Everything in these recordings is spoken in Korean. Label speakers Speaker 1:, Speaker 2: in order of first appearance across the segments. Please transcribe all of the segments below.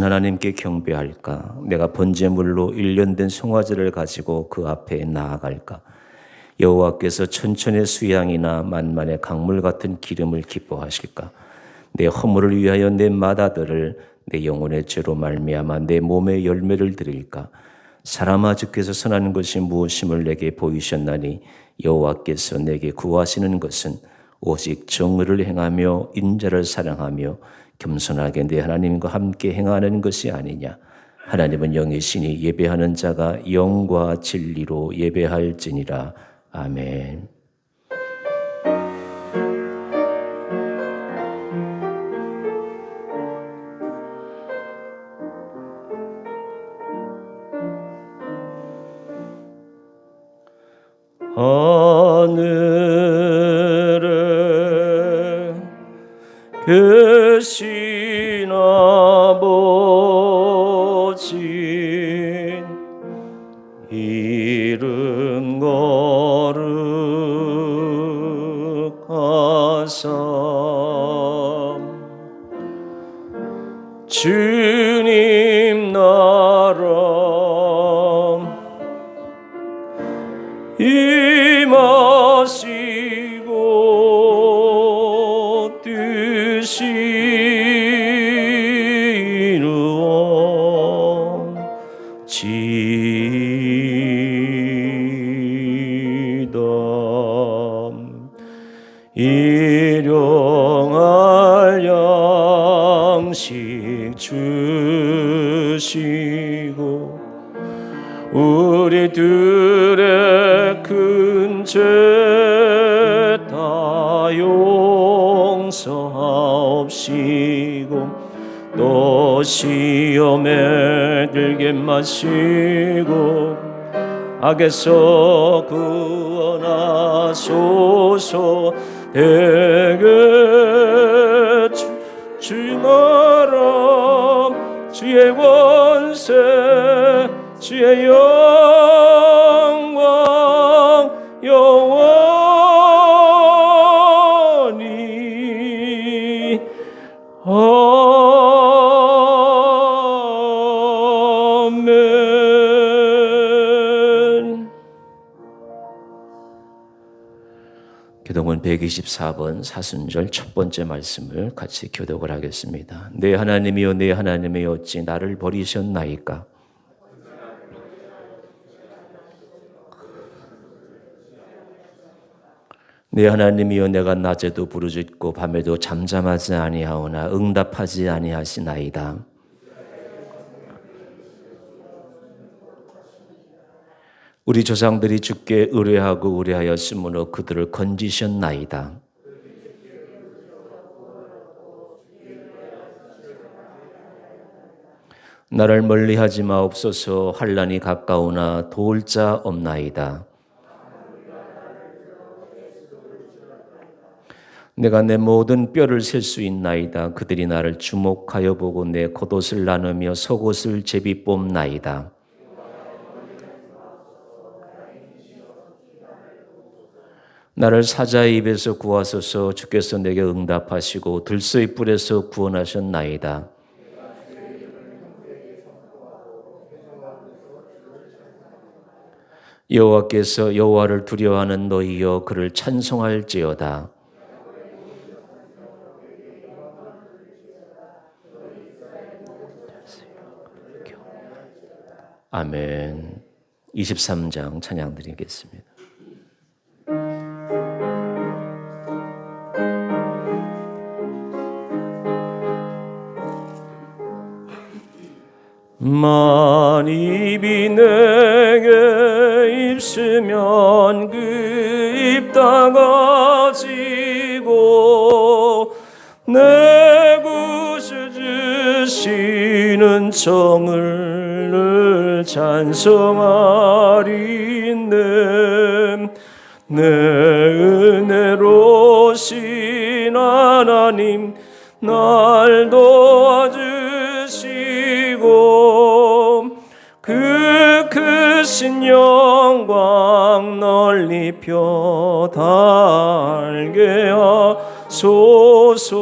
Speaker 1: 하나님께 경배할까? 내가 번제물로 1년 된 송아지를 가지고 그 앞에 나아갈까? 여호와께서 천천의 수양이나 만만의 강물 같은 기름을 기뻐하실까? 내 허물을 위하여 내 맏아들을 내 영혼의 죄로 말미암아 내 몸의 열매를 드릴까? 사람아 주께서 선하는 것이 무엇임을 내게 보이셨나니 여호와께서 내게 구하시는 것은 오직 정의를 행하며 인자를 사랑하며 겸손하게 내 하나님과 함께 행하는 것이 아니냐. 하나님은 영이시니 예배하는 자가 영과 진리로 예배할지니라. 아멘. 하늘에 계신 아버지 이름 거룩하사 주님 나라 임하시고 뜻이 이루어지이다. 일용할 양식 주시고 우리들의 큰 죄 다 용서하옵시고 또 시험에 들게 마시고 악에서 구원하소서. 대개 주의 나라 주의 권세 주의 영광 영원히 아멘. 교독은 124번 사순절 첫 번째 말씀을 같이 교독을 하겠습니다. 내 하나님이여 내 하나님이여 어찌 나를 버리셨나이까? 내 하나님이여 내가 낮에도 부르짖고 밤에도 잠잠하지 아니하오나 응답하지 아니하시나이다. 우리 조상들이 주께 의뢰하고 의뢰하였으므로 그들을 건지셨나이다. 나를 멀리하지 마옵소서. 환난이 가까우나 도울 자 없나이다. 내가 내 모든 뼈를 셀 수 있나이다. 그들이 나를 주목하여 보고 내 겉옷을 나누며 속옷을 제비 뽑나이다. 나를 사자의 입에서 구하소서. 주께서 내게 응답하시고 들소의 뿔에서 구원하셨나이다. 여호와께서 여호와를 두려워하는 너희여 그를 찬송할지어다. 아멘. 23장 찬양 드리겠습니다. 만입이 내게 입으면 그 입 다 가지고 내 구주 주시는 정을 늘 찬송하리네. 내 은혜로신 하나님 날 도와주시고 그 크신 영광 널리 펴달게 하소서.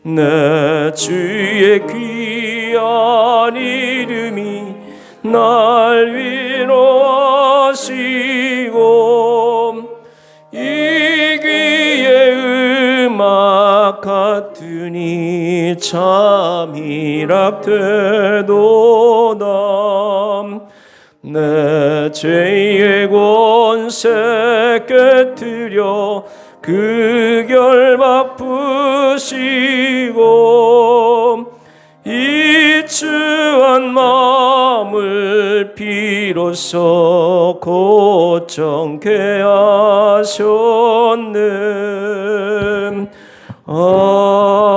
Speaker 1: 내 주 주의 귀한 이름이 날 위로하시고 이 귀의 음악 같으니 참 희락되도다. 내 죄의 권세 깨뜨려 그 결박 푸시고 이 추한 마음을 비로소 고정케 하셨네. 아멘.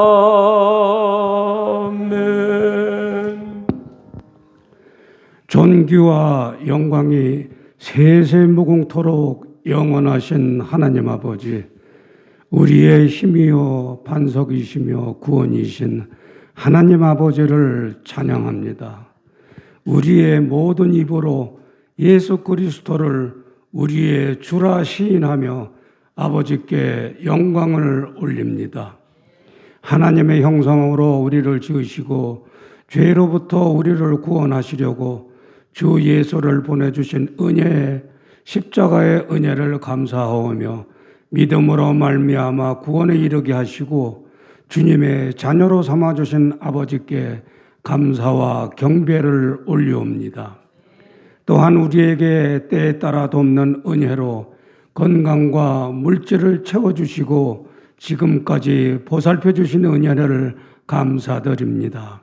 Speaker 2: 존귀와 영광이 세세무궁토록 영원하신 하나님 아버지, 우리의 힘이요 반석이시며 구원이신 하나님 아버지를 찬양합니다. 우리의 모든 입으로 예수 그리스도를 우리의 주라 시인하며 아버지께 영광을 올립니다. 하나님의 형상으로 우리를 지으시고 죄로부터 우리를 구원하시려고 주 예수를 보내주신 은혜의 십자가의 은혜를 감사하오며 믿음으로 말미암아 구원에 이르게 하시고 주님의 자녀로 삼아주신 아버지께 감사와 경배를 올리옵니다. 또한 우리에게 때에 따라 돕는 은혜로 건강과 물질을 채워주시고 지금까지 보살펴 주신 은혜를 감사드립니다.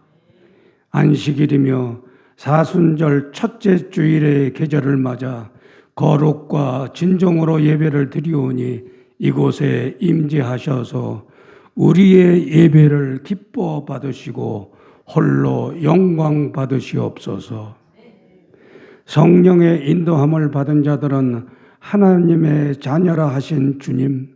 Speaker 2: 안식일이며 사순절 첫째 주일의 계절을 맞아 거룩과 진정으로 예배를 드리오니 이곳에 임재하셔서 우리의 예배를 기뻐 받으시고 홀로 영광 받으시옵소서. 성령의 인도함을 받은 자들은 하나님의 자녀라 하신 주님,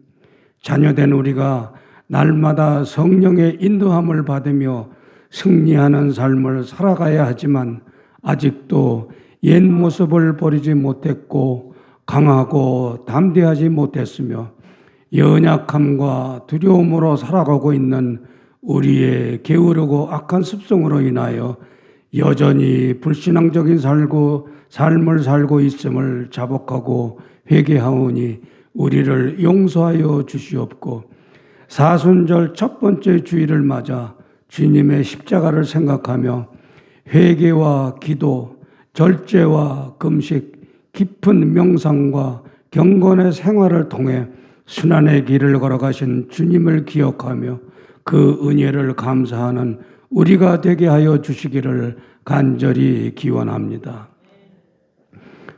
Speaker 2: 자녀된 우리가 날마다 성령의 인도함을 받으며 승리하는 삶을 살아가야 하지만 아직도 옛 모습을 버리지 못했고 강하고 담대하지 못했으며 연약함과 두려움으로 살아가고 있는 우리의 게으르고 악한 습성으로 인하여 여전히 불신앙적인 삶을 살고 있음을 자복하고 회개하오니 우리를 용서하여 주시옵고 사순절 첫 번째 주일을 맞아 주님의 십자가를 생각하며 회개와 기도, 절제와 금식, 깊은 명상과 경건의 생활을 통해 순환의 길을 걸어가신 주님을 기억하며 그 은혜를 감사하는 우리가 되게 하여 주시기를 간절히 기원합니다.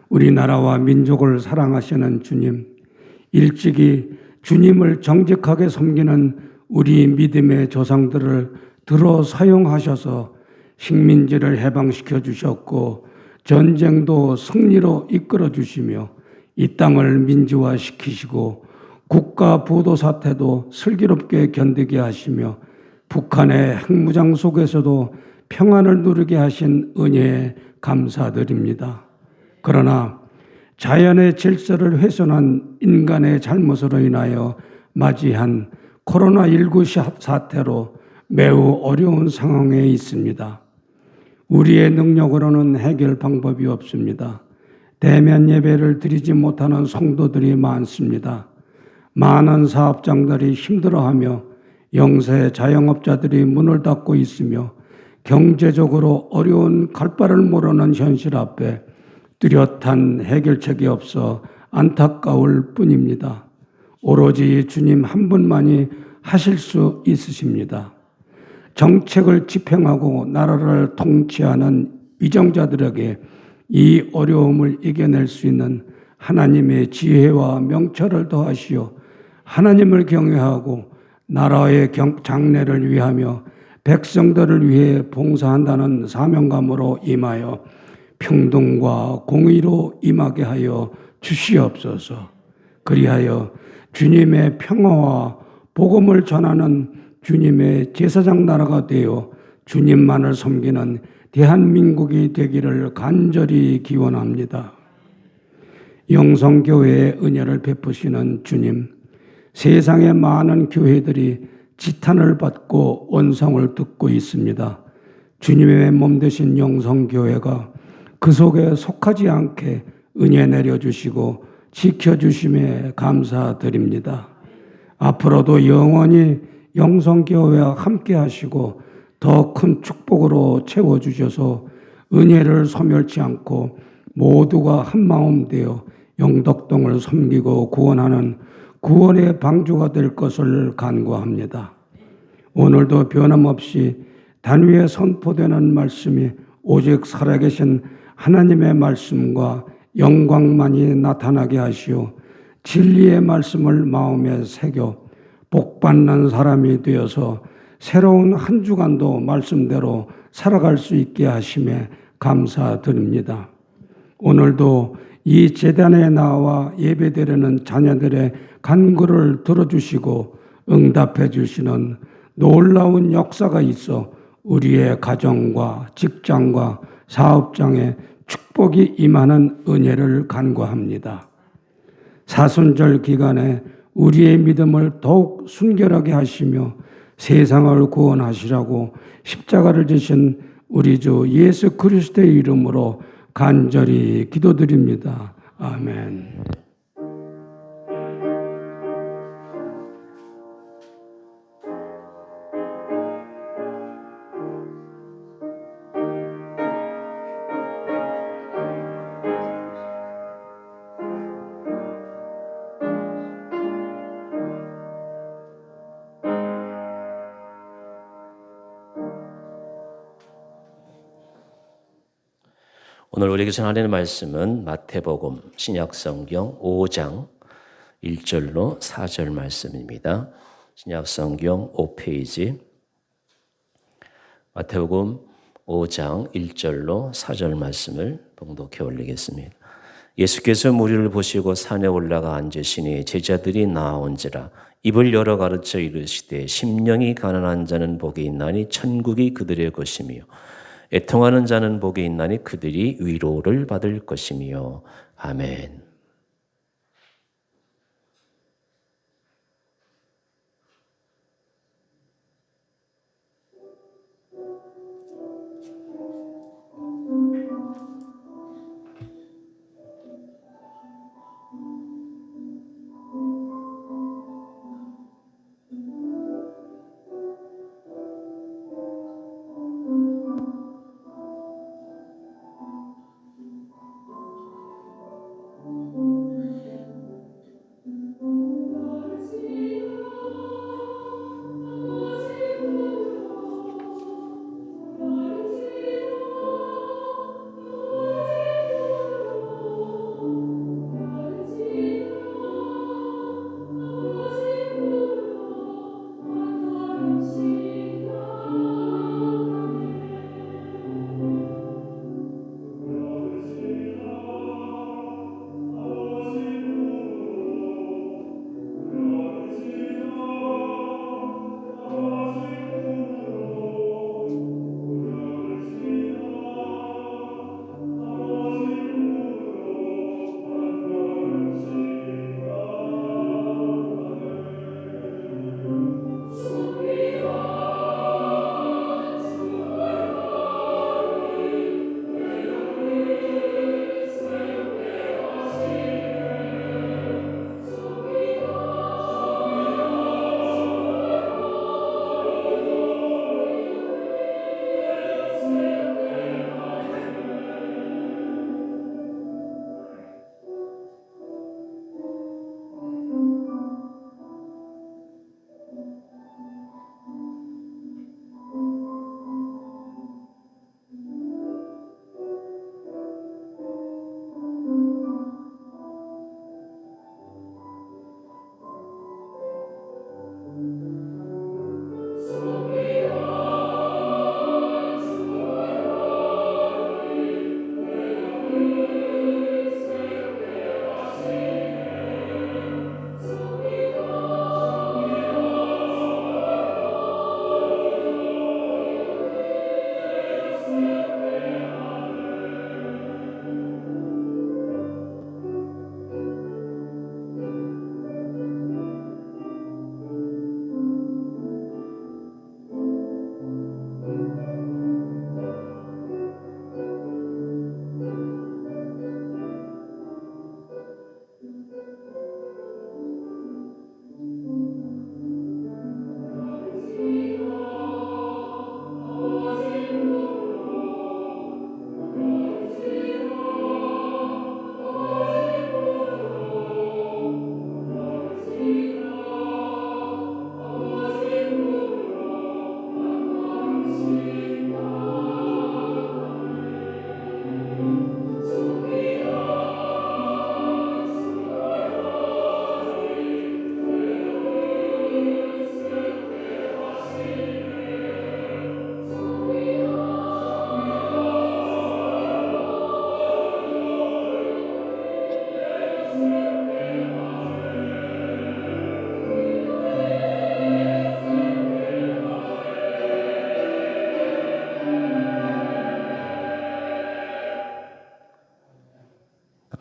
Speaker 2: 우리나라와 민족을 사랑하시는 주님, 일찍이 주님을 정직하게 섬기는 우리 믿음의 조상들을 들어 사용하셔서 식민지를 해방시켜 주셨고 전쟁도 승리로 이끌어 주시며 이 땅을 민주화시키시고 국가 부도 사태도 슬기롭게 견디게 하시며 북한의 핵무장 속에서도 평안을 누리게 하신 은혜에 감사드립니다. 그러나 자연의 질서를 훼손한 인간의 잘못으로 인하여 맞이한 코로나19 사태로 매우 어려운 상황에 있습니다. 우리의 능력으로는 해결 방법이 없습니다. 대면 예배를 드리지 못하는 성도들이 많습니다. 많은 사업장들이 힘들어하며 영세 자영업자들이 문을 닫고 있으며 경제적으로 어려운 갈 바를 모르는 현실 앞에 뚜렷한 해결책이 없어 안타까울 뿐입니다. 오로지 주님 한 분만이 하실 수 있으십니다. 정책을 집행하고 나라를 통치하는 위정자들에게 이 어려움을 이겨낼 수 있는 하나님의 지혜와 명철을 더하시어 하나님을 경외하고 나라의 장래를 위하며 백성들을 위해 봉사한다는 사명감으로 임하여 평등과 공의로 임하게 하여 주시옵소서. 그리하여 주님의 평화와 복음을 전하는 주님의 제사장 나라가 되어 주님만을 섬기는 대한민국이 되기를 간절히 기원합니다. 영성교회의 은혜를 베푸시는 주님, 세상의 많은 교회들이 지탄을 받고 원성을 듣고 있습니다. 주님의 몸 되신 영성교회가 그 속에 속하지 않게 은혜 내려주시고 지켜주심에 감사드립니다. 앞으로도 영원히 영성교회와 함께 하시고 더 큰 축복으로 채워주셔서 은혜를 소멸치 않고 모두가 한마음 되어 영덕동을 섬기고 구원하는 구원의 방주가 될 것을 간구합니다. 오늘도 변함없이 단위에 선포되는 말씀이 오직 살아계신 하나님의 말씀과 영광만이 나타나게 하시오 진리의 말씀을 마음에 새겨 복받는 사람이 되어서 새로운 한 주간도 말씀대로 살아갈 수 있게 하심에 감사드립니다. 오늘도 이 제단에 나와 예배드리는 자녀들의 간구를 들어주시고 응답해 주시는 놀라운 역사가 있어 우리의 가정과 직장과 사업장에 축복이 임하는 은혜를 간구합니다. 사순절 기간에 우리의 믿음을 더욱 순결하게 하시며 세상을 구원하시라고 십자가를 지신 우리 주 예수 그리스도의 이름으로 간절히 기도드립니다. 아멘.
Speaker 1: 오늘 우리에게 전하는 말씀은 마태복음 신약성경 5장 1절로 4절 말씀입니다. 신약성경 5페이지 마태복음 5장 1절로 4절 말씀을 봉독해 올리겠습니다. 예수께서 무리를 보시고 산에 올라가 앉으시니 제자들이 나아온지라 입을 열어 가르쳐 이르시되 심령이 가난한 자는 복이 있나니 천국이 그들의 것이며 애통하는 자는 복이 있나니 그들이 위로를 받을 것이며 아멘.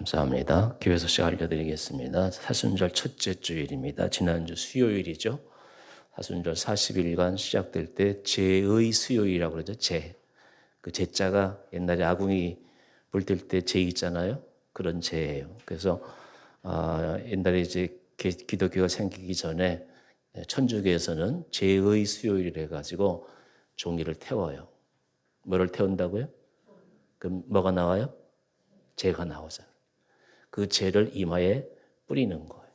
Speaker 1: 감사합니다. 교회 소식 알려드리겠습니다. 사순절 첫째 주일입니다. 지난주 수요일이죠. 사순절 40일간 시작될 때 제의 수요일이라고 그러죠. 그 제자가 옛날에 아궁이 불 뗄 때 제 있잖아요. 그런 제예요. 그래서 옛날에 이제 기독교가 생기기 전에 천주교에서는 제의 수요일을 해가지고 종이를 태워요. 뭐를 태운다고요? 그럼 뭐가 나와요? 제가 나오잖아요. 그 제를 이마에 뿌리는 거예요.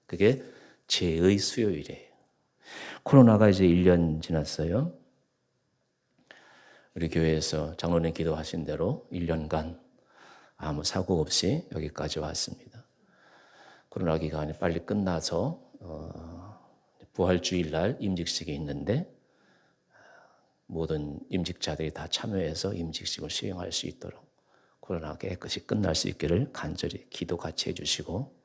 Speaker 1: 그게 제의 수요일이에요. 코로나가 이제 1년 지났어요. 우리 교회에서 장로님 기도하신 대로 1년간 아무 사고 없이 여기까지 왔습니다. 코로나 기간이 빨리 끝나서 부활주일 날 임직식이 있는데 모든 임직자들이 다 참여해서 임직식을 수행할 수 있도록 코로나가 깨끗이 끝날 수 있기를 간절히 기도 같이 해주시고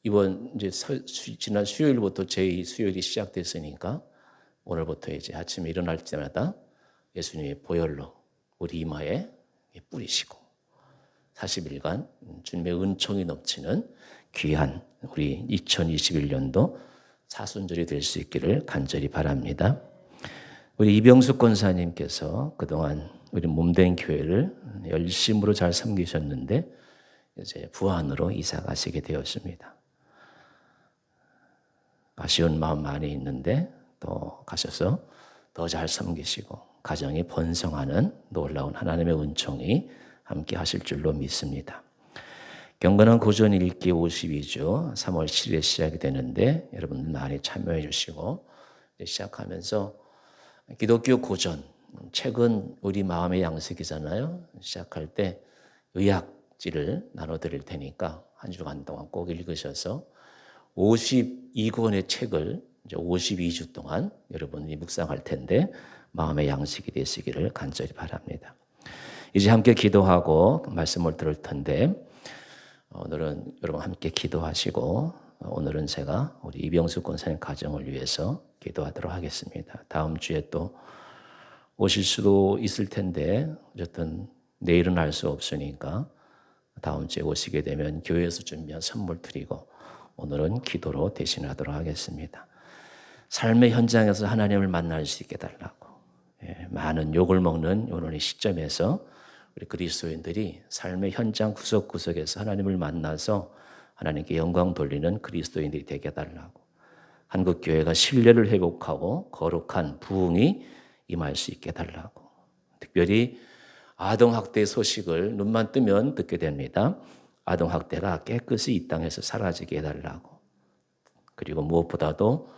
Speaker 1: 이번 이제 지난 수요일부터 제2 수요일이 시작됐으니까 오늘부터 이제 아침에 일어날 때마다 예수님의 보혈로 우리 이마에 뿌리시고 40일간 주님의 은총이 넘치는 귀한 우리 2021년도 사순절이 될 수 있기를 간절히 바랍니다. 우리 이병숙 권사님께서 그동안 우리 몸된 교회를 열심으로 잘 섬기셨는데 이제 부안으로 이사 가시게 되었습니다. 아쉬운 마음 많이 있는데 또 가셔서 더 잘 섬기시고 가정이 번성하는 놀라운 하나님의 은총이 함께 하실 줄로 믿습니다. 경건한 고전 읽기 52주 3월 7일에 시작이 되는데 여러분들 많이 참여해 주시고 시작하면서 기독교 고전 책은 우리 마음의 양식이잖아요. 시작할 때 의학지를 나눠드릴 테니까 한 주간 동안 꼭 읽으셔서 52권의 책을 이제 52주 동안 여러분이 묵상할 텐데 마음의 양식이 되시기를 간절히 바랍니다. 이제 함께 기도하고 말씀을 들을 텐데 오늘은 여러분 함께 기도하시고 오늘은 제가 우리 이병수 권사님 가정을 위해서 기도하도록 하겠습니다. 다음 주에 또 오실 수도 있을 텐데 어쨌든 내일은 알 수 없으니까 다음 주에 오시게 되면 교회에서 준비한 선물 드리고 오늘은 기도로 대신하도록 하겠습니다. 삶의 현장에서 하나님을 만날 수 있게 달라고 많은 욕을 먹는 오늘의 시점에서 우리 그리스도인들이 삶의 현장 구석구석에서 하나님을 만나서 하나님께 영광 돌리는 그리스도인들이 되게 해달라고 한국교회가 신뢰를 회복하고 거룩한 부흥이 임할 수 있게 해달라고 특별히 아동학대 소식을 눈만 뜨면 듣게 됩니다. 아동학대가 깨끗이 이 땅에서 사라지게 해달라고 그리고 무엇보다도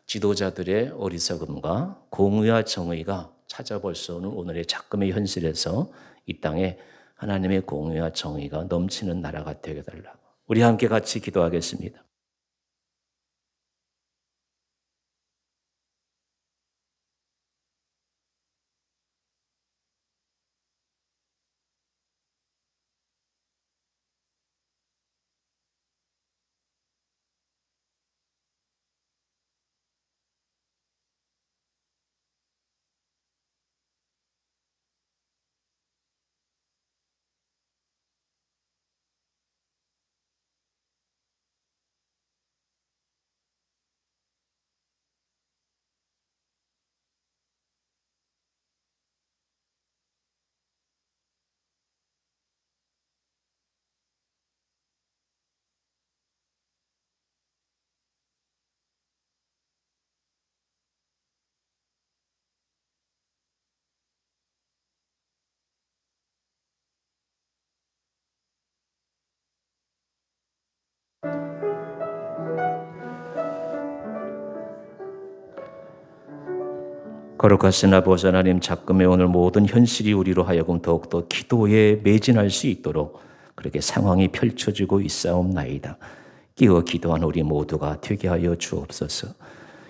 Speaker 1: 지도자들의 어리석음과 공의와 정의가 찾아볼 수 없는 오늘의 작금의 현실에서 이 땅에 하나님의 공의와 정의가 넘치는 나라가 되게 해달라고 우리 함께 같이 기도하겠습니다. 거룩하신 아버지 하나님, 작금의 오늘 모든 현실이 우리로 하여금 더욱더 기도에 매진할 수 있도록 그렇게 상황이 펼쳐지고 있사옵나이다. 끼어 기도한 우리 모두가 되게 하여 주옵소서.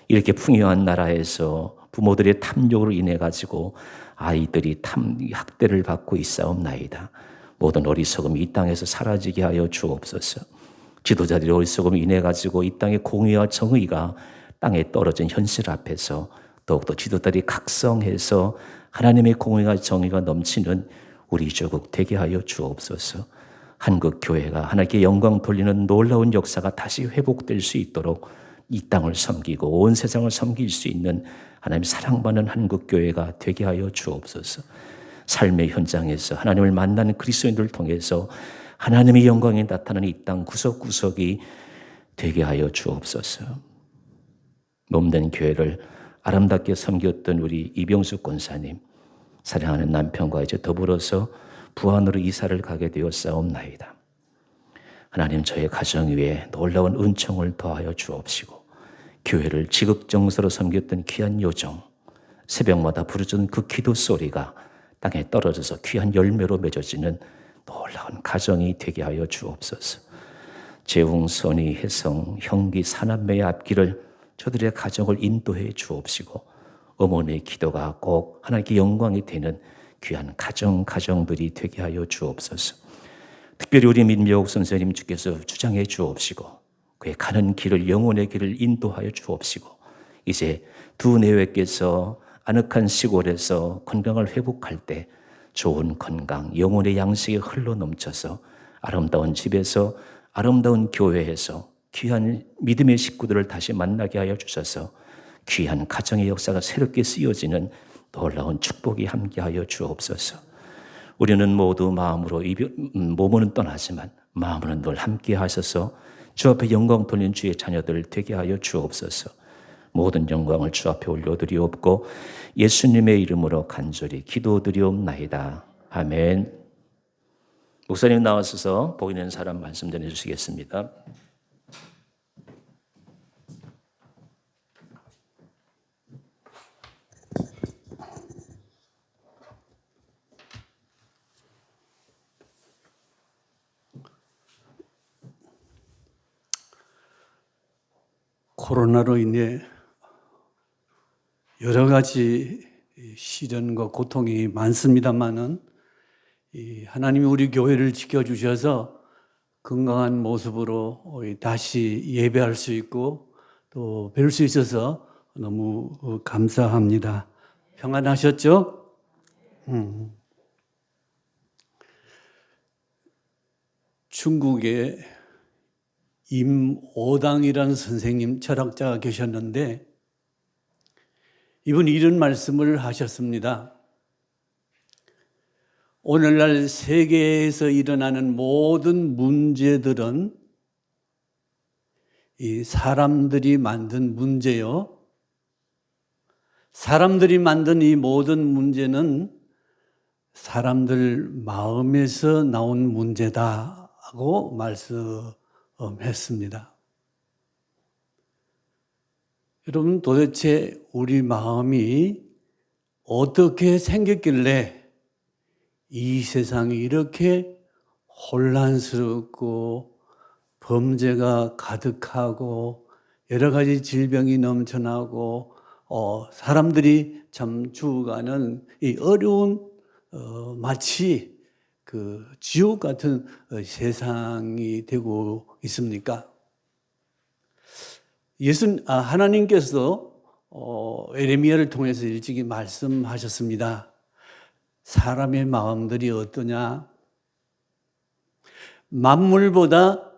Speaker 1: 이렇게 풍요한 나라에서 부모들의 탐욕으로 인해 가지고 아이들이 학대를 받고 있사옵나이다. 모든 어리석음이 이 땅에서 사라지게 하여 주옵소서. 지도자들의 어리석음을 인해 가지고 이 땅의 공의와 정의가 땅에 떨어진 현실 앞에서 더욱더 지도자들이 각성해서 하나님의 공의와 정의가 넘치는 우리 조국 되게 하여 주옵소서. 한국 교회가 하나님께 영광 돌리는 놀라운 역사가 다시 회복될 수 있도록 이 땅을 섬기고 온 세상을 섬길 수 있는 하나님 사랑받는 한국 교회가 되게 하여 주옵소서. 삶의 현장에서 하나님을 만나는 그리스도인들을 통해서 하나님의 영광이 나타나는 이 땅 구석구석이 되게 하여 주옵소서. 몸된 교회를 아름답게 섬겼던 우리 이병수 권사님, 사랑하는 남편과 이제 더불어서 부안으로 이사를 가게 되었사옵나이다. 하나님, 저의 가정 위에 놀라운 은총을 더하여 주옵시고 교회를 지극정서로 섬겼던 귀한 요정, 새벽마다 부르짖는 그 기도 소리가 땅에 떨어져서 귀한 열매로 맺어지는 놀라운 가정이 되게 하여 주옵소서. 재웅, 선희, 혜성, 형기, 사남매의 앞길을 저들의 가정을 인도해 주옵시고 어머니의 기도가 꼭 하나님께 영광이 되는 귀한 가정들이 되게 하여 주옵소서. 특별히 우리 민묘옥 선생님 주께서 주장해 주옵시고 그의 가는 길을, 영혼의 길을 인도하여 주옵시고 이제 두 내외께서 아늑한 시골에서 건강을 회복할 때 좋은 건강, 영혼의 양식이 흘러넘쳐서 아름다운 집에서, 아름다운 교회에서 귀한 믿음의 식구들을 다시 만나게 하여 주셔서 귀한 가정의 역사가 새롭게 쓰여지는 놀라운 축복이 함께하여 주옵소서. 우리는 모두 마음으로 몸은 떠나지만 마음으로는 늘 함께하셔서 주 앞에 영광 돌린 주의 자녀들 되게 하여 주옵소서. 모든 영광을 주 앞에 올려드리옵고 예수님의 이름으로 간절히 기도드리옵나이다. 아멘. 목사님 나와서서 복 있는 사람 말씀 전해주시겠습니다.
Speaker 3: 코로나로 인해 여러 가지 시련과 고통이 많습니다만은 하나님이 우리 교회를 지켜주셔서 건강한 모습으로 다시 예배할 수 있고 또 뵐 수 있어서 너무 감사합니다. 평안하셨죠? 중국에 임오당이라는 선생님, 철학자가 계셨는데 이분이 이런 말씀을 하셨습니다. 오늘날 세계에서 일어나는 모든 문제들은 이 사람들이 만든 문제요. 사람들이 만든 이 모든 문제는 사람들 마음에서 나온 문제다고 말씀했습니다. 여러분, 도대체 우리 마음이 어떻게 생겼길래 이 세상이 이렇게 혼란스럽고 범죄가 가득하고 여러 가지 질병이 넘쳐나고 사람들이 참 죽어가는 이 어려운 마치 그 지옥 같은 세상이 되고 있습니까? 하나님께서 에레미야를 통해서 일찍이 말씀하셨습니다. 사람의 마음들이 어떠냐? 만물보다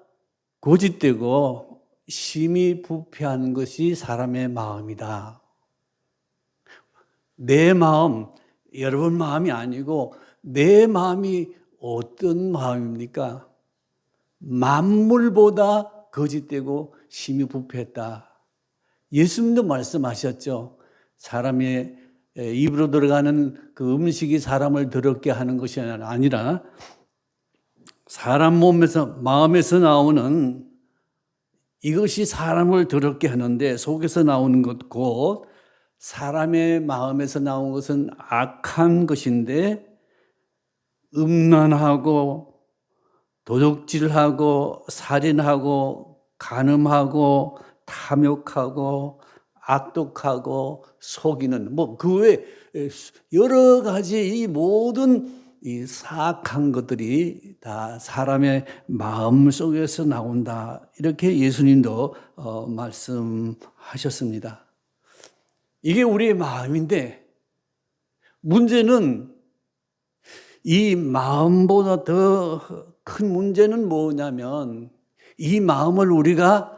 Speaker 3: 고짓되고 심히 부패한 것이 사람의 마음이다. 내 마음, 여러분 마음이 아니고 내 마음이 어떤 마음입니까? 만물보다 거짓되고 심히 부패했다. 예수님도 말씀하셨죠. 사람의 입으로 들어가는 그 음식이 사람을 더럽게 하는 것이 아니라 사람 마음에서 나오는 이것이 사람을 더럽게 하는데 속에서 나오는 것 곧 사람의 마음에서 나온 것은 악한 것인데 음란하고 도둑질하고 살인하고 간음하고 탐욕하고 악독하고 속이는 그 외 여러 가지 이 모든 이 사악한 것들이 다 사람의 마음 속에서 나온다. 이렇게 예수님도 말씀하셨습니다. 이게 우리의 마음인데 문제는 이 마음보다 더 큰 문제는 뭐냐면 이 마음을 우리가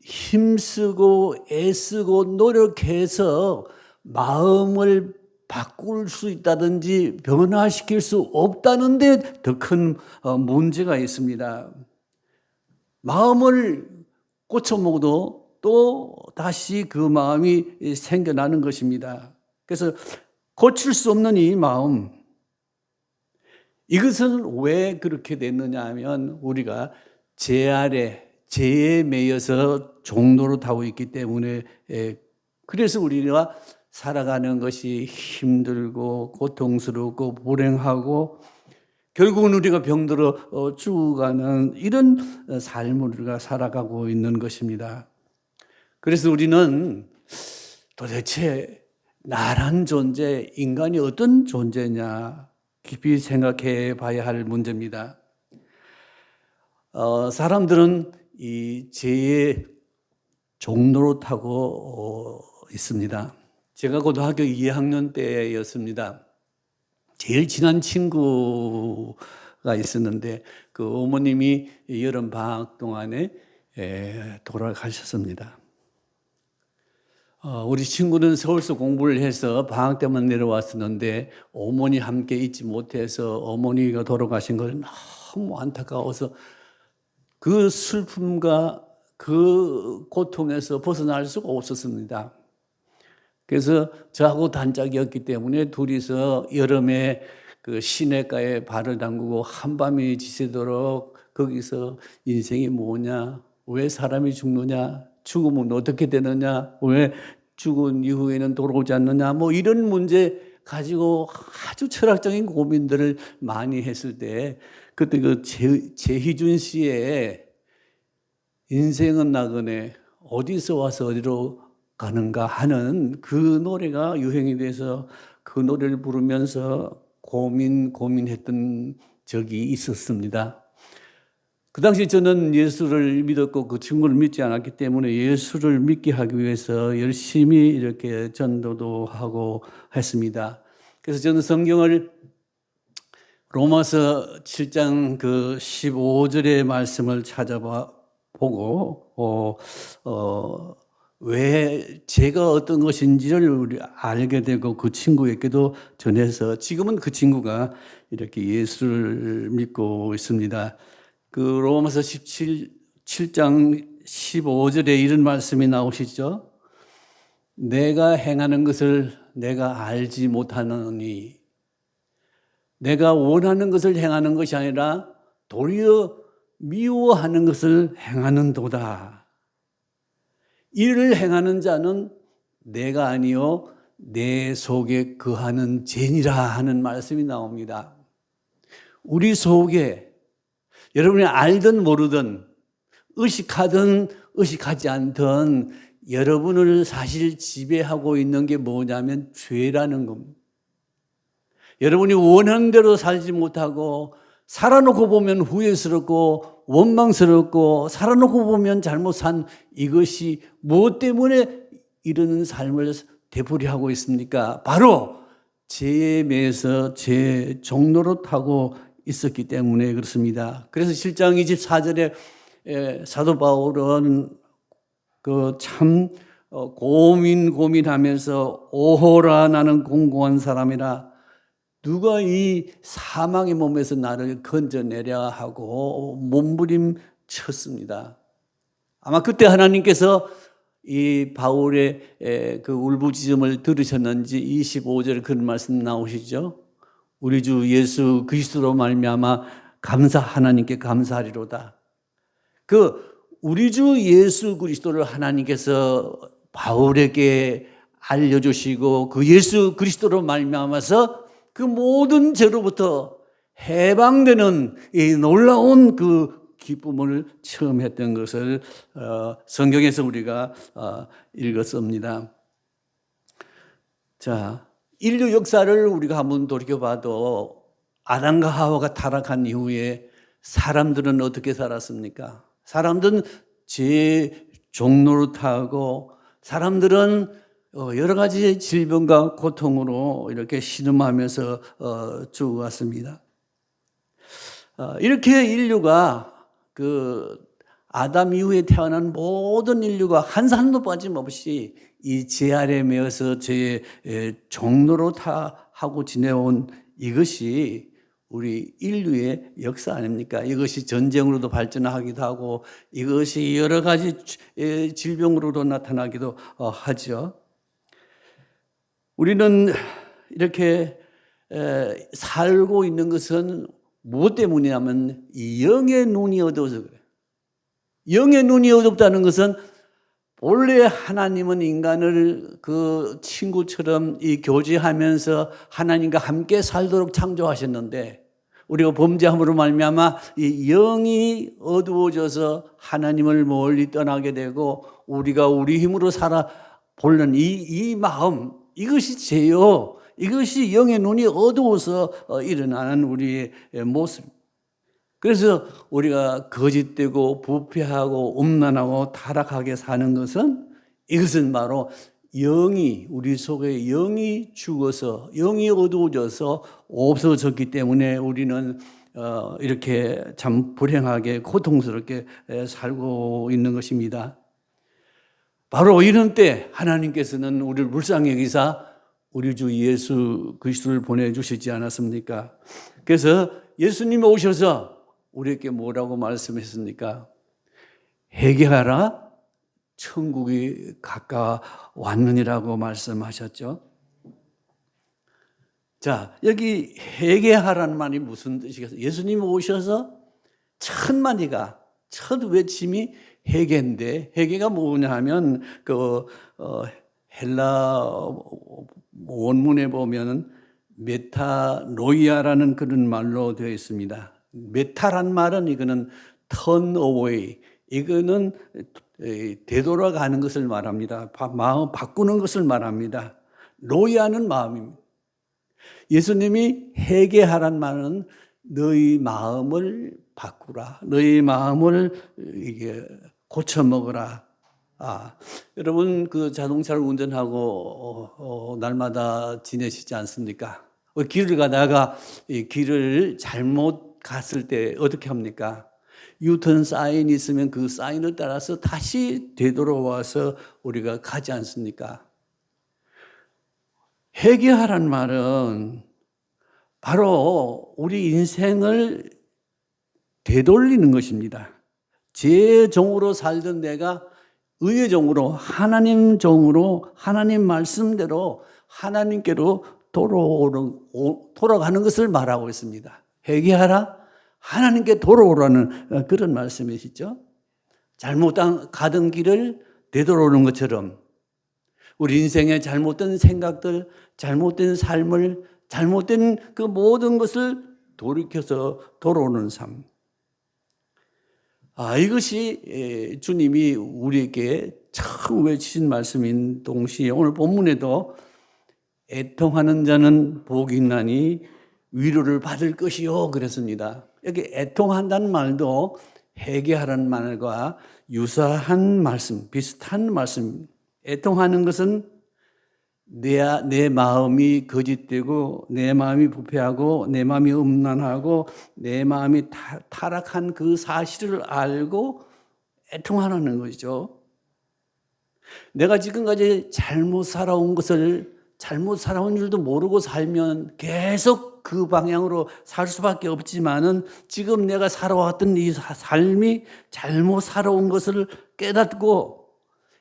Speaker 3: 힘쓰고 애쓰고 노력해서 마음을 바꿀 수 있다든지 변화시킬 수 없다는 데 더 큰 문제가 있습니다. 마음을 고쳐먹어도 또 다시 그 마음이 생겨나는 것입니다. 그래서 고칠 수 없는 이 마음, 이것은 왜 그렇게 됐느냐 하면 우리가 죄 아래, 죄에 매여서 종로로 타고 있기 때문에 그래서 우리가 살아가는 것이 힘들고 고통스럽고 불행하고 결국은 우리가 병들어 죽어가는 이런 삶을 우리가 살아가고 있는 것입니다. 그래서 우리는 도대체 나란 존재, 인간이 어떤 존재냐 깊이 생각해 봐야 할 문제입니다. 사람들은 이 죄의 종로로 타고 있습니다. 제가 고등학교 2학년 때였습니다. 제일 친한 친구가 있었는데 그 어머님이 여름 방학 동안에 돌아가셨습니다. 우리 친구는 서울서 공부를 해서 방학 때만 내려왔었는데 어머니 함께 있지 못해서 어머니가 돌아가신 걸 너무 안타까워서 그 슬픔과 그 고통에서 벗어날 수가 없었습니다. 그래서 저하고 단짝이었기 때문에 둘이서 여름에 그 시냇가에 발을 담그고 한밤이 지새도록 거기서 인생이 뭐냐, 왜 사람이 죽느냐, 죽으면 어떻게 되느냐, 왜 죽은 이후에는 돌아오지 않느냐, 뭐 이런 문제 가지고 아주 철학적인 고민들을 많이 했을 때 그때 그 재희준 씨의 인생은 나그네 어디서 와서 어디로 가는가 하는 그 노래가 유행이 돼서 그 노래를 부르면서 고민했던 적이 있었습니다. 그 당시 저는 예수를 믿었고 그 친구를 믿지 않았기 때문에 예수를 믿게 하기 위해서 열심히 이렇게 전도도 하고 했습니다. 그래서 저는 성경을 로마서 7장 그 15절의 말씀을 찾아보고 왜 죄가 어떤 것인지를 우리 알게 되고 그 친구에게도 전해서 지금은 그 친구가 이렇게 예수를 믿고 있습니다. 그 로마서 7장 15절에 이런 말씀이 나오시죠. 내가 행하는 것을 내가 알지 못하느니 내가 원하는 것을 행하는 것이 아니라 도리어 미워하는 것을 행하는도다. 이를 행하는 자는 내가 아니요 내 속에 거하는 죄니라 하는 말씀이 나옵니다. 우리 속에 여러분이 알든 모르든 의식하든 의식하지 않든 여러분을 사실 지배하고 있는 게 뭐냐면 죄라는 겁니다. 여러분이 원하는 대로 살지 못하고 살아놓고 보면 후회스럽고 원망스럽고 살아놓고 보면 잘못 산 이것이 무엇 때문에 이런 삶을 되풀이하고 있습니까? 바로 죄에 매여서 죄 종로로 타고 있었기 때문에 그렇습니다. 그래서 7장 24절에 사도 바울은 그 참 고민하면서 오호라 나는 공고한 사람이라 누가 이 사망의 몸에서 나를 건져내려 하고 몸부림쳤습니다. 아마 그때 하나님께서 이 바울의 그 울부짖음을 들으셨는지 25절에 그런 말씀 나오시죠. 우리 주 예수 그리스도로 말미암아 하나님께 감사하리로다. 그 우리 주 예수 그리스도를 하나님께서 바울에게 알려주시고 그 예수 그리스도로 말미암아서 그 모든 죄로부터 해방되는 이 놀라운 그 기쁨을 체험했던 것을 성경에서 우리가 읽었습니다. 자, 인류 역사를 우리가 한번 돌이켜봐도 아담과 하와가 타락한 이후에 사람들은 어떻게 살았습니까? 사람들은 죄 종로를 타고 사람들은 여러 가지 질병과 고통으로 이렇게 신음하면서 죽어갔습니다. 이렇게 인류가 그 아담 이후에 태어난 모든 인류가 한 사람도 빠짐없이 이 제 아래 매어서 제 종로로 하고 지내온 이것이 우리 인류의 역사 아닙니까? 이것이 전쟁으로도 발전하기도 하고 이것이 여러 가지 질병으로도 나타나기도 하죠. 우리는 이렇게 살고 있는 것은 무엇 때문이냐면 이 영의 눈이 어두워서 그래요. 영의 눈이 어둡다는 것은 본래 하나님은 인간을 그 친구처럼 이 교제하면서 하나님과 함께 살도록 창조하셨는데 우리가 범죄함으로 말미암아 이 영이 어두워져서 하나님을 멀리 떠나게 되고 우리가 우리 힘으로 살아 보는 이 마음, 이것이 죄요. 이것이 영의 눈이 어두워서 일어나는 우리의 모습. 그래서 우리가 거짓되고 부패하고 음란하고 타락하게 사는 것은 이것은 바로 영이 우리 속에 영이 죽어서 영이 어두워져서 없어졌기 때문에 우리는 이렇게 참 불행하게 고통스럽게 살고 있는 것입니다. 바로 이런 때 하나님께서는 우리를 불쌍히 여기사 우리 주 예수 그리스도를 보내주시지 않았습니까? 그래서 예수님이 오셔서 우리에게 뭐라고 말씀했습니까? 회개하라, 천국이 가까웠느니라고 말씀하셨죠. 자, 여기 회개하라는 말이 무슨 뜻이겠어요? 예수님이 오셔서 첫 마디가, 첫 외침이 회개인데, 회개가 뭐냐 하면, 헬라 원문에 보면 메타노이아라는 그런 말로 되어 있습니다. 메타란 말은 이거는 turn away, 이거는 되돌아가는 것을 말합니다. 마음 바꾸는 것을 말합니다. 노이아는 마음입니다. 예수님이 회개하란 말은 너희 마음을 바꾸라, 너희 마음을 이게 고쳐 먹으라. 여러분 그 자동차를 운전하고 날마다 지내시지 않습니까? 길을 가다가 이 길을 잘못 갔을 때 어떻게 합니까? 유턴 사인이 있으면 그 사인을 따라서 다시 되돌아와서 우리가 가지 않습니까? 회개하란 말은 바로 우리 인생을 되돌리는 것입니다. 제 종으로 살던 내가 의의 종으로, 하나님 종으로, 하나님 말씀대로 하나님께로 돌아가는 것을 말하고 있습니다. 회개하라, 하나님께 돌아오라는 그런 말씀이시죠. 잘못 가던 길을 되돌아오는 것처럼 우리 인생의 잘못된 생각들, 잘못된 삶을, 잘못된 그 모든 것을 돌이켜서 돌아오는 삶. 이것이 주님이 우리에게 처음 외치신 말씀인 동시에 오늘 본문에도 애통하는 자는 복이 있나니 위로를 받을 것이요 그랬습니다. 여기 애통한다는 말도 회개하라는 말과 유사한 말씀, 비슷한 말씀. 애통하는 것은 내 마음이 거짓되고 내 마음이 부패하고 내 마음이 음란하고 내 마음이 타락한 그 사실을 알고 애통하라는 것이죠. 내가 지금까지 잘못 살아온 것을 잘못 살아온 줄도 모르고 살면 계속 그 방향으로 살 수밖에 없지만은 지금 내가 살아왔던 이 삶이 잘못 살아온 것을 깨닫고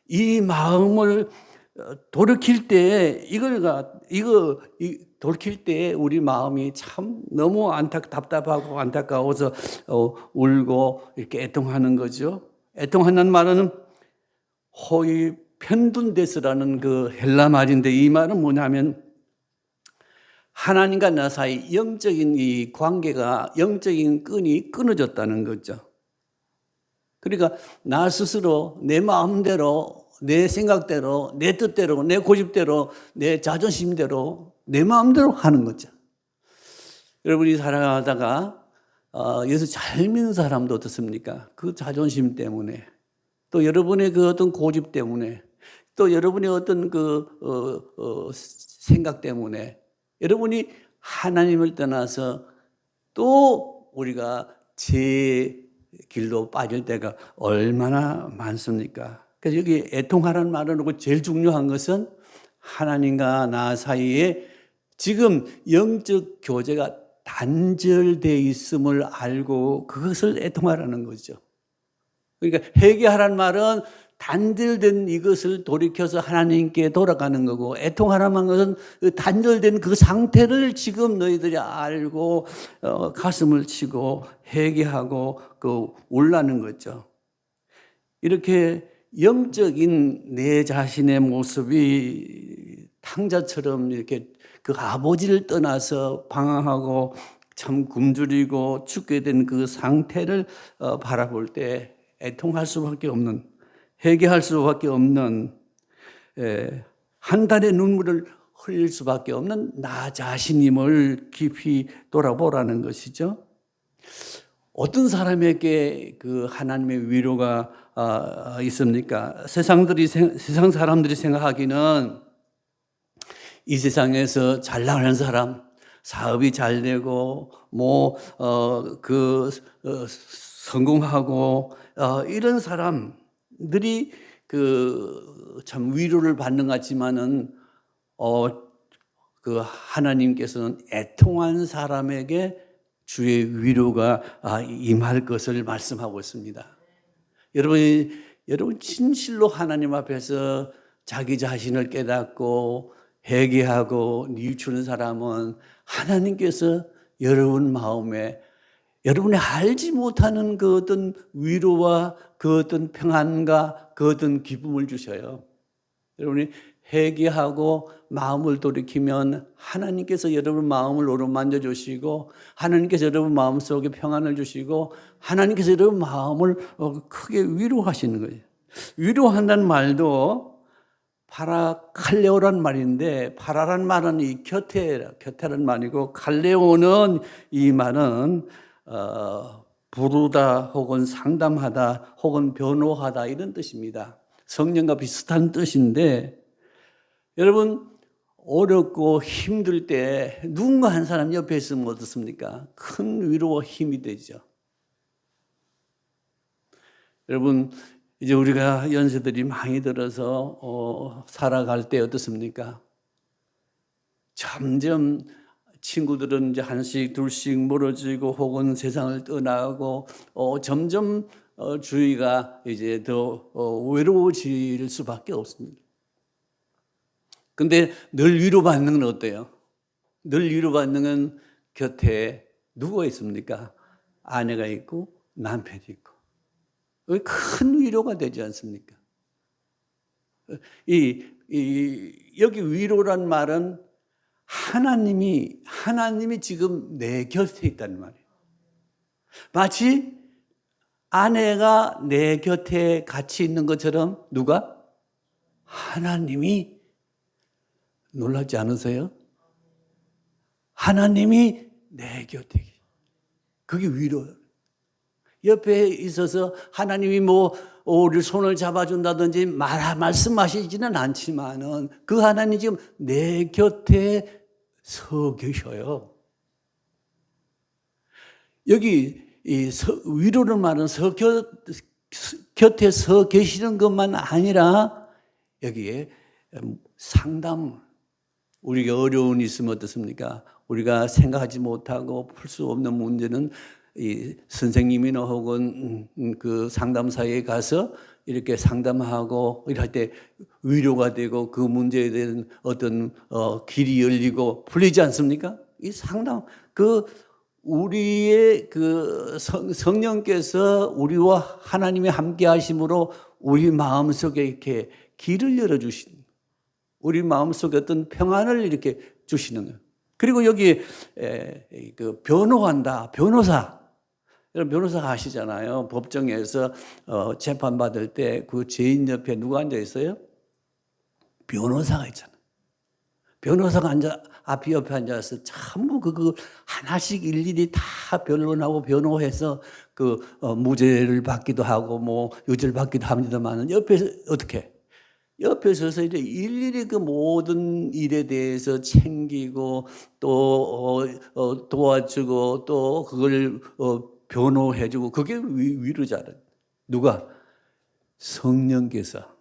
Speaker 3: 이 마음을 돌이킬 때 돌이킬 때 우리 마음이 참 너무 답답하고 안타까워서 울고 이렇게 애통하는 거죠. 애통한다는 말은 호의 편둔데스라는 그 헬라 말인데 이 말은 뭐냐면 하나님과 나 사이 영적인 이 관계가 영적인 끈이 끊어졌다는 거죠. 그러니까 나 스스로 내 마음대로 내 생각대로 내 뜻대로 내 고집대로 내 자존심대로 내 마음대로 하는 거죠. 여러분이 살아가다가 예수 잘 믿는 사람도 어떻습니까? 그 자존심 때문에 또 여러분의 그 어떤 고집 때문에 또 여러분의 어떤 생각 때문에 여러분이 하나님을 떠나서 또 우리가 제 길로 빠질 때가 얼마나 많습니까? 그래서 여기 애통하라는 말은 하고 제일 중요한 것은 하나님과 나 사이에 지금 영적 교제가 단절되어 있음을 알고 그것을 애통하라는 거죠. 그러니까 회개하라는 말은 단절된 이것을 돌이켜서 하나님께 돌아가는 거고, 애통하라는 것은 단절된 그 상태를 지금 너희들이 알고 가슴을 치고 회개하고 울라는 거죠. 이렇게 영적인 내 자신의 모습이 탕자처럼 이렇게 그 아버지를 떠나서 방황하고 참 굶주리고 죽게 된 그 상태를 바라볼 때 애통할 수밖에 없는, 회개할 수밖에 없는, 한 달의 눈물을 흘릴 수밖에 없는 나 자신임을 깊이 돌아보라는 것이죠. 어떤 사람에게 그 하나님의 위로가 있습니까? 세상 사람들이 생각하기는 이 세상에서 잘 나가는 사람, 사업이 잘 되고 성공하고 이런 사람들이 참 위로를 받는 것 같지만은 그 하나님께서는 애통한 사람에게 주의 위로가 임할 것을 말씀하고 있습니다. 여러분 진실로 하나님 앞에서 자기 자신을 깨닫고 회개하고 뉘우치는 사람은 하나님께서 여러분 마음에 여러분이 알지 못하는 그 어떤 위로와 그 어떤 평안과 그 어떤 기쁨을 주셔요. 여러분이 회개하고 마음을 돌이키면 하나님께서 여러분 마음을 어루만져 주시고, 하나님께서 여러분 마음속에 평안을 주시고, 하나님께서 여러분 마음을 크게 위로하시는 거예요. 위로한다는 말도 파라칼레오란 말인데, 파라란 말은 이 곁에란 말이고, 칼레오는 이 말은 부르다 혹은 상담하다 혹은 변호하다 이런 뜻입니다. 성령과 비슷한 뜻인데, 여러분 어렵고 힘들 때 누군가 한 사람 옆에 있으면 어떻습니까? 큰 위로와 힘이 되죠. 여러분 이제 우리가 연세들이 많이 들어서 살아갈 때 어떻습니까? 점점 친구들은 이제 한씩 둘씩 멀어지고 혹은 세상을 떠나고 점점 주위가 이제 더 외로워질 수밖에 없습니다. 근데 늘 위로받는 건 어때요? 늘 위로받는 건 곁에 누가 있습니까? 아내가 있고 남편이 있고. 큰 위로가 되지 않습니까? 여기 위로란 말은 하나님이 지금 내 곁에 있다는 말이에요. 마치 아내가 내 곁에 같이 있는 것처럼 누가? 하나님이. 놀랍지 않으세요? 하나님이 내 곁에. 그게 위로예요. 옆에 있어서 하나님이 우리 손을 잡아준다든지 말씀하시지는 않지만은 그 하나님 지금 내 곁에 서 계셔요. 여기 위로는 말은 곁에 서 계시는 것만 아니라 여기에 상담, 우리가 어려움이 있으면 어떻습니까? 우리가 생각하지 못하고 풀 수 없는 문제는 이 선생님이나 혹은 그 상담사에 가서 이렇게 상담하고 이럴 때 위로가 되고 그 문제에 대한 어떤 길이 열리고 풀리지 않습니까? 이 상담, 우리의 성령께서 우리와 하나님이 함께 하심으로 우리 마음속에 이렇게 길을 열어주신, 우리 마음속에 어떤 평안을 이렇게 주시는 거예요. 그리고 여기 변호한다, 변호사. 여러분 변호사 아시잖아요. 법정에서 재판받을 때 그 죄인 옆에 누가 앉아 있어요? 변호사가 있잖아요. 변호사가 앞에 옆에 앉아서 전부 하나씩 일일이 다 변론하고 변호해서 무죄를 받기도 하고 유죄를 받기도 합니다만 옆에서 어떻게? 옆에 서서 이제 일일이 그 모든 일에 대해서 챙기고 또 도와주고 또 그걸 변호해주고 그게 위로잖아요. 누가? 성령께서.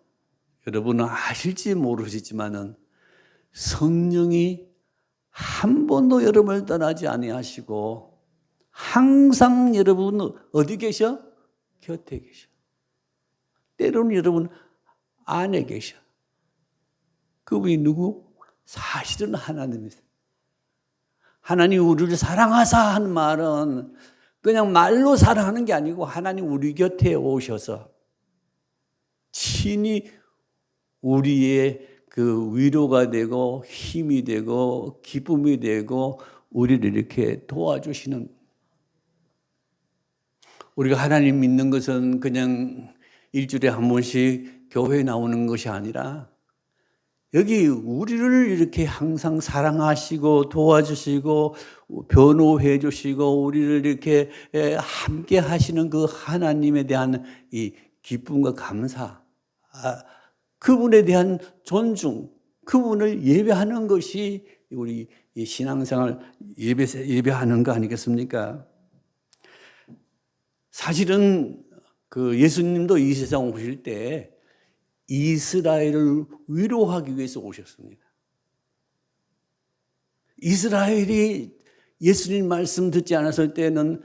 Speaker 3: 여러분은 아실지 모르시지만은 성령이 한 번도 여러분을 떠나지 아니하시고 항상 여러분 어디 계셔? 곁에 계셔. 때로는 여러분 안에 계셔. 그분이 누구? 사실은 하나님이세요. 하나님 우리를 사랑하사 하는 말은 그냥 말로 사랑하는 게 아니고 하나님 우리 곁에 오셔서 친히 우리의 그 위로가 되고 힘이 되고 기쁨이 되고 우리를 이렇게 도와주시는, 우리가 하나님 믿는 것은 그냥 일주일에 한 번씩 교회에 나오는 것이 아니라 여기 우리를 이렇게 항상 사랑하시고 도와주시고 변호해 주시고 우리를 이렇게 함께 하시는 그 하나님에 대한 이 기쁨과 감사, 그분에 대한 존중, 그분을 예배하는 것이 우리 이 신앙생활 예배하는 거 아니겠습니까? 사실은 그 예수님도 이 세상 오실 때 이스라엘을 위로하기 위해서 오셨습니다. 이스라엘이 예수님 말씀 듣지 않았을 때는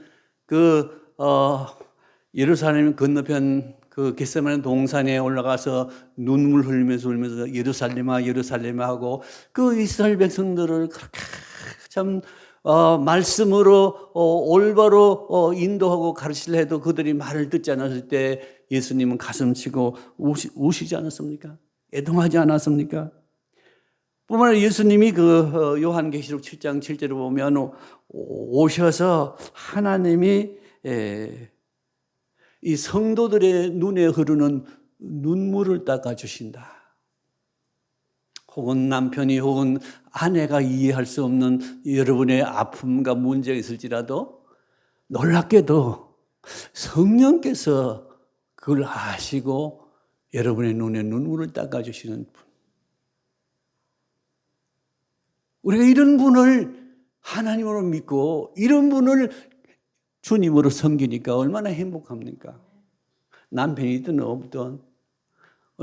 Speaker 3: 예루살렘 건너편 그 겟세마네 동산에 올라가서 눈물 흘리면서 예루살렘아 예루살렘아 하고 그 이스라엘 백성들을 그렇게 참 말씀으로 올바로 인도하고 가르치려 해도 그들이 말을 듣지 않았을 때 예수님은 가슴치고 우시지 않았습니까? 애통하지 않았습니까? 뿐만 아니라 예수님이 그 요한계시록 7장 7절을 보면 오셔서 하나님이 이 성도들의 눈에 흐르는 눈물을 닦아주신다. 혹은 남편이 혹은 아내가 이해할 수 없는 여러분의 아픔과 문제가 있을지라도 놀랍게도 성령께서 그걸 아시고 여러분의 눈에 눈물을 닦아주시는 분. 우리가 이런 분을 하나님으로 믿고 이런 분을 주님으로 섬기니까 얼마나 행복합니까? 남편이 있든 없든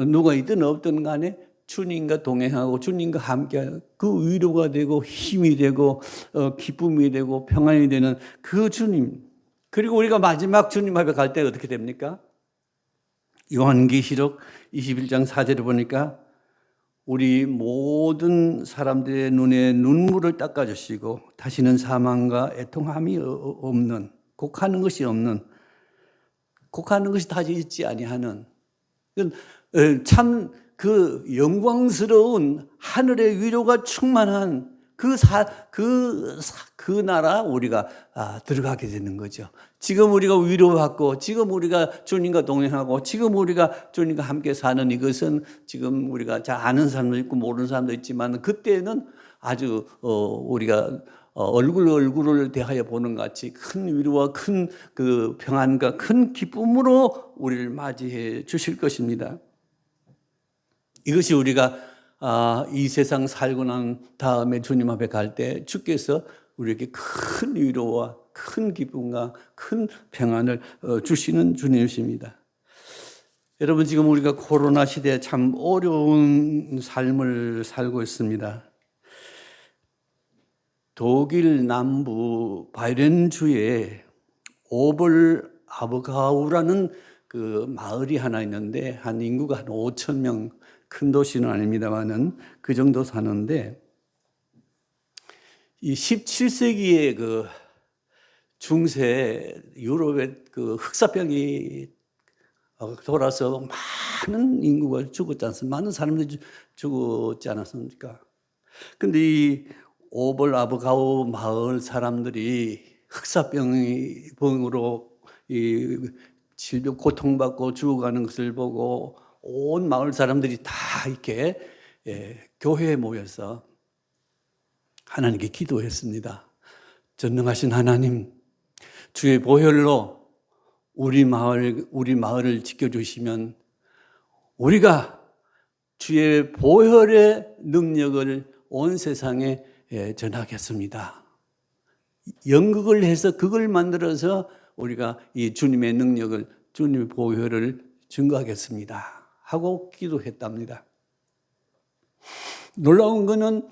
Speaker 3: 누가 있든 없든 간에 주님과 동행하고 주님과 함께 그 위로가 되고 힘이 되고 기쁨이 되고 평안이 되는 그 주님. 그리고 우리가 마지막 주님 앞에 갈 때 어떻게 됩니까? 요한계시록 21장 4절을 보니까 우리 모든 사람들의 눈에 눈물을 닦아주시고 다시는 사망과 애통함이 없는, 곡하는 것이 없는, 곡하는 것이 다시 있지 아니하는 참 그 영광스러운 하늘의 위로가 충만한 그 나라 우리가 들어가게 되는 거죠. 지금 우리가 위로받고 지금 우리가 주님과 동행하고 지금 우리가 주님과 함께 사는 이것은 지금 우리가 잘 아는 사람도 있고 모르는 사람도 있지만 그때는 아주 우리가 얼굴을 대하여 보는 것 같이 큰 위로와 큰 그 평안과 큰 기쁨으로 우리를 맞이해 주실 것입니다. 이것이 우리가 이 세상 살고 난 다음에 주님 앞에 갈 때 주께서 우리에게 큰 위로와 큰 기쁨과 큰 평안을 주시는 주님이십니다. 여러분 지금 우리가 코로나 시대에 참 어려운 삶을 살고 있습니다. 독일 남부 바이렌주에 오벌 아브가우라는 그 마을이 하나 있는데 한 인구가 한 5천 명, 큰 도시는 아닙니다만은 그 정도 사는데 이 17세기에 그 중세 유럽의 그 흑사병이 돌아서 많은 인구가 죽었지 않습니까? 많은 사람들이 죽었지 않았습니까? 근데 이 오벌 아브가우 마을 사람들이 흑사병으로 이 질병 고통받고 죽어가는 것을 보고 온 마을 사람들이 다 이렇게 교회에 모여서 하나님께 기도했습니다. 전능하신 하나님, 주의 보혈로 우리 마을을 지켜주시면 우리가 주의 보혈의 능력을 온 세상에 전하겠습니다. 연극을 해서 그걸 만들어서 우리가 이 주님의 능력을, 주님의 보혈을 증거하겠습니다 하고 기도했답니다. 놀라운 거는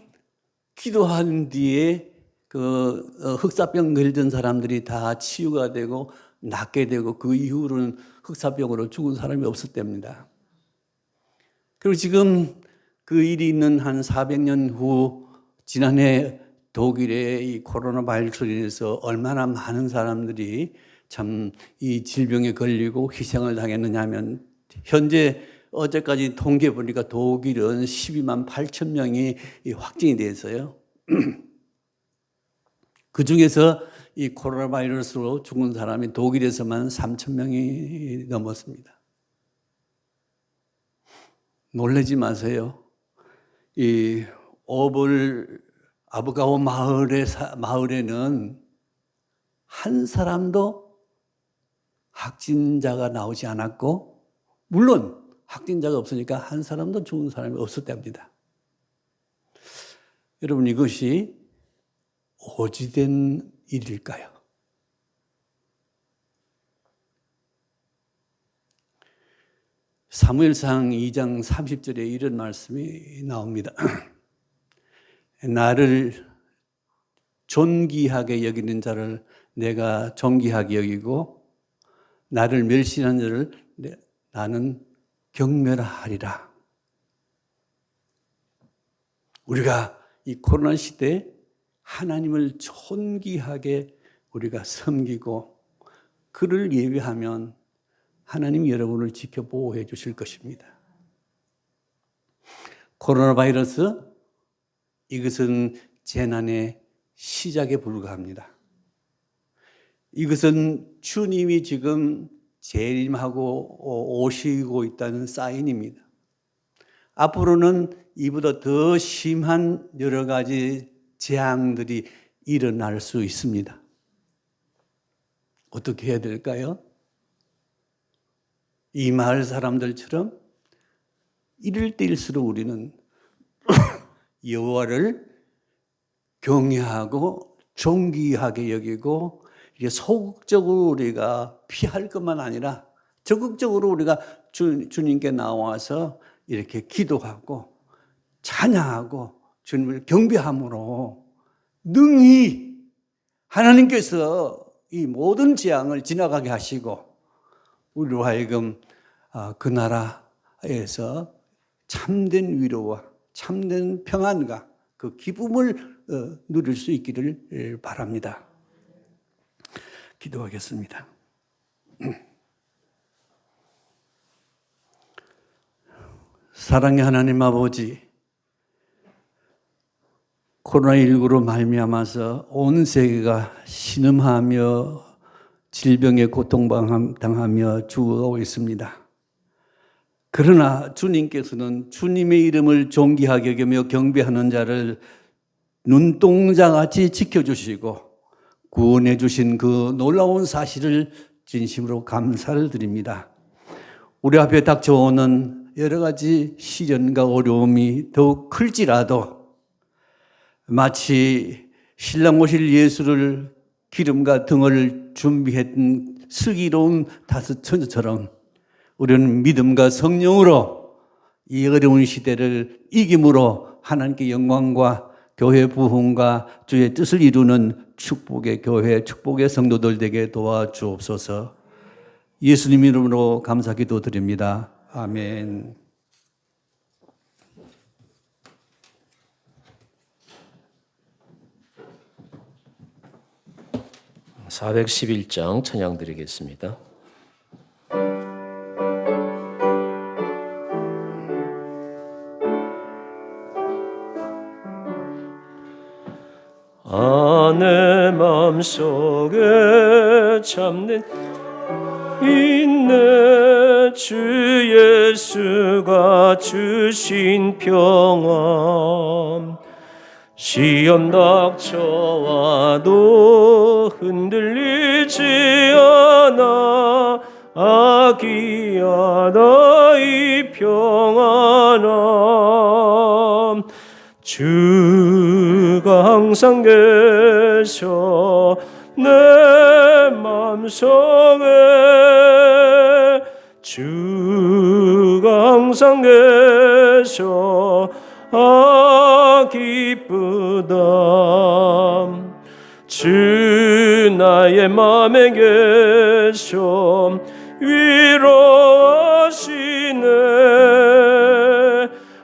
Speaker 3: 기도한 뒤에 그 흑사병 걸린 사람들이 다 치유가 되고 낫게 되고 그 이후로는 흑사병으로 죽은 사람이 없었답니다. 그리고 지금 그 일이 있는 한 400년 후 지난해 독일의 이 코로나 바이러스로 인해서 얼마나 많은 사람들이 참 이 질병에 걸리고 희생을 당했느냐 하면 현재 어제까지 통계 보니까 독일은 12만 8천 명이 확진이 돼서요. 그 중에서 이 코로나 바이러스로 죽은 사람이 독일에서만 3천 명이 넘었습니다. 놀라지 마세요. 이 오볼 아부가오 마을에는 한 사람도 확진자가 나오지 않았고, 물론 확진자가 없으니까 한 사람도 죽은 사람이 없었답니다. 여러분, 이것이 오지된 일일까요? 사무엘상 2장 30절에 이런 말씀이 나옵니다. 나를 존귀하게 여기는 자를 내가 존귀하게 여기고 나를 멸시하는 자를 나는 경멸하리라. 우리가 이 코로나 시대에 하나님을 존귀하게 우리가 섬기고 그를 예배하면 하나님이 여러분을 지켜 보호해 주실 것입니다. 코로나 바이러스, 이것은 재난의 시작에 불과합니다. 이것은 주님이 지금 재림하고 오시고 있다는 사인입니다. 앞으로는 이보다 더 심한 여러 가지 재앙들이 일어날 수 있습니다. 어떻게 해야 될까요? 이 마을 사람들처럼 이럴 때일수록 우리는 여호와를 경외하고 존귀하게 여기고 이게 소극적으로 우리가 피할 것만 아니라 적극적으로 우리가 주님께 나와서 이렇게 기도하고 찬양하고 주님을 경배함으로 능히 하나님께서 이 모든 재앙을 지나가게 하시고 우리로 하여금 그 나라에서 참된 위로와 참된 평안과 그 기쁨을 누릴 수 있기를 바랍니다. 기도하겠습니다. 사랑의 하나님 아버지, 코로나19로 말미암아서 온 세계가 신음하며 질병에 고통당하며 죽어가고 있습니다. 그러나 주님께서는 주님의 이름을 존귀하게 여기며 경배하는 자를 눈동자같이 지켜주시고 구원해 주신 그 놀라운 사실을 진심으로 감사를 드립니다. 우리 앞에 닥쳐오는 여러 가지 시련과 어려움이 더욱 클지라도 마치 신랑 모실 예수를 기름과 등을 준비했던 슬기로운 다섯 처녀처럼 우리는 믿음과 성령으로 이 어려운 시대를 이김으로 하나님께 영광과 교회 부흥과 주의 뜻을 이루는 축복의 교회, 축복의 성도들 되게 도와주옵소서. 예수님 이름으로 감사 기도드립니다. 아멘.
Speaker 1: (411장) 찬양 드리겠습니다. 내 맘속에 참는 있네 주 예수가 주신 평안 시험 닥쳐와도 흔들리지 않아 아기야 나의 평안아 주가 항상 계셔 내 마음속에 주가 항상 계셔 기쁘다 주 나의 맘에 계셔 위로하시네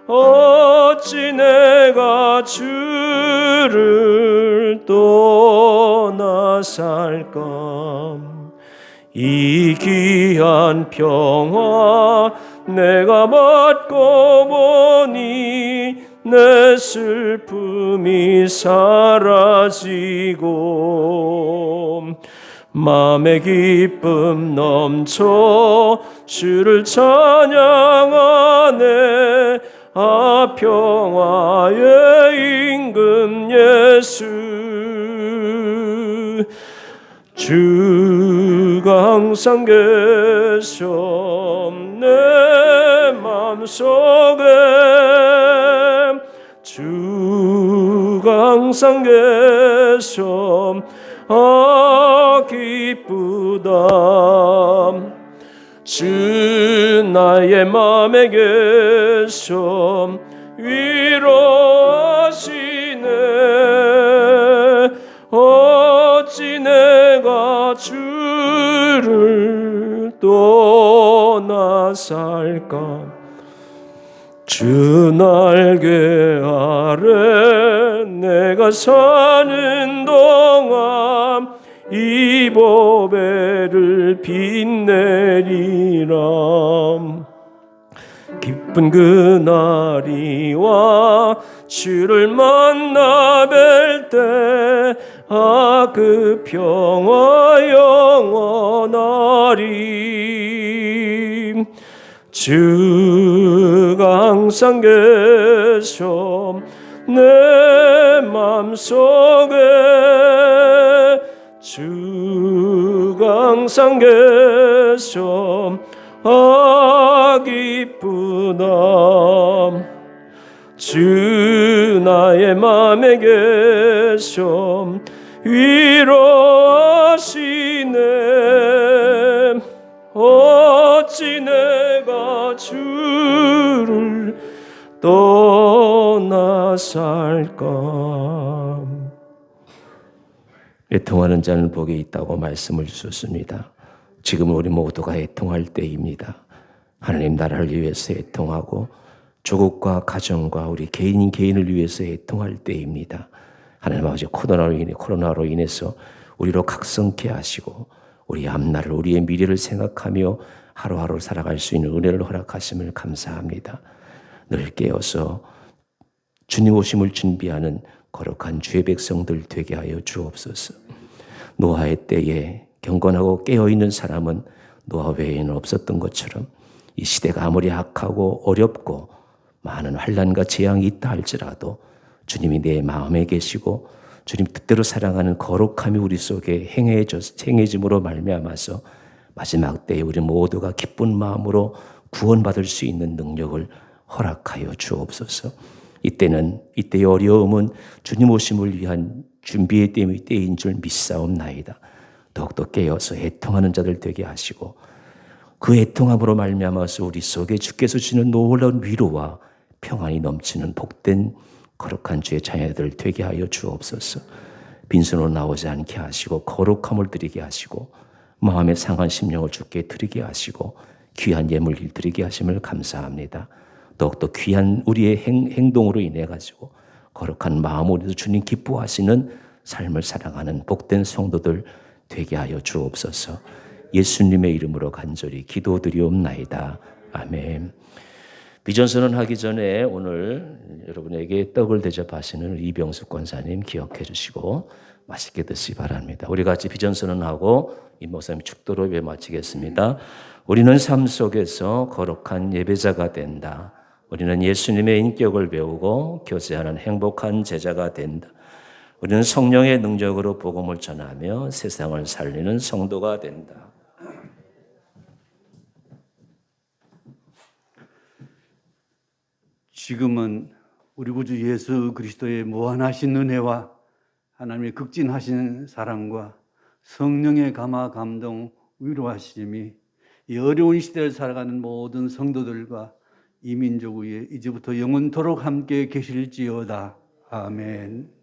Speaker 1: 어찌 내가 주를 떠나 살까 이 귀한 평화 내가 받고 보니 내 슬픔이 사라지고 마음의 기쁨 넘쳐 주를 찬양하네 평화의 임금 예수 주가 항상 계셔 내 마음속에 주가 항상 계셔 기쁘다 주 나의 맘에 계셔 위로하시네 어찌 내가 주를 떠나 살까 주 날개 아래 내가 사는 동안 이 보배를 빛내리라 기쁜 그날이 와 주를 만나 뵐 때 그 평화 영원하리 주가 항상 계셔 내 맘속에 주가 항상 계셔 기쁘다 주 나의 맘에 계셔 위로하시네 어찌 내가 주를 떠나 살까 애통하는 자는 복이 있다고 말씀을 주셨습니다. 지금은 우리 모두가 애통할 때입니다. 하나님 나라를 위해서 애통하고 조국과 가정과 우리 개인을 위해서 애통할 때입니다. 하나님 아버지 코로나로 인해서 우리로 각성케 하시고 우리 앞날을 우리의 미래를 생각하며 하루하루 살아갈 수 있는 은혜를 허락하심을 감사합니다. 늘 깨어서 주님 오심을 준비하는 거룩한 주의 백성들 되게 하여 주옵소서. 노아의 때에 경건하고 깨어있는 사람은 노아 외에는 없었던 것처럼 이 시대가 아무리 악하고 어렵고 많은 환난과 재앙이 있다 할지라도 주님이 내 마음에 계시고 주님 뜻대로 사랑하는 거룩함이 우리 속에 행해짐으로 말미암아서 마지막 때에 우리 모두가 기쁜 마음으로 구원받을 수 있는 능력을 허락하여 주옵소서. 이때의 어려움은 주님 오심을 위한 준비의 때인 줄 믿사옵나이다. 더욱더 깨어서 애통하는 자들 되게 하시고 그 애통함으로 말미암아서 우리 속에 주께서 주시는 놀라운 위로와 평안이 넘치는 복된 거룩한 주의 자녀들 되게 하여 주옵소서. 빈손으로 나오지 않게 하시고 거룩함을 드리게 하시고 마음의 상한 심령을 주께 드리게 하시고 귀한 예물을 드리게 하심을 감사합니다. 더욱더 귀한 우리의 행동으로 인해 가지고 거룩한 마음으로 주님 기뻐하시는 삶을 살아가는 복된 성도들 되게 하여 주옵소서. 예수님의 이름으로 간절히 기도드리옵나이다. 아멘. 비전선언 하기 전에 오늘 여러분에게 떡을 대접하시는 이병숙 권사님 기억해 주시고 맛있게 드시기 바랍니다. 우리 같이 비전선언하고 이 목사님 축도로 예배 마치겠습니다. 우리는 삶 속에서 거룩한 예배자가 된다. 우리는 예수님의 인격을 배우고 교제하는 행복한 제자가 된다. 우리는 성령의 능력으로 복음을 전하며 세상을 살리는 성도가 된다.
Speaker 3: 지금은 우리 구주 예수 그리스도의 무한하신 은혜와 하나님의 극진하신 사랑과 성령의 감화 감동 위로하심이 이 어려운 시대를 살아가는 모든 성도들과 이 민족 위에 이제부터 영원토록 함께 계실지어다. 아멘.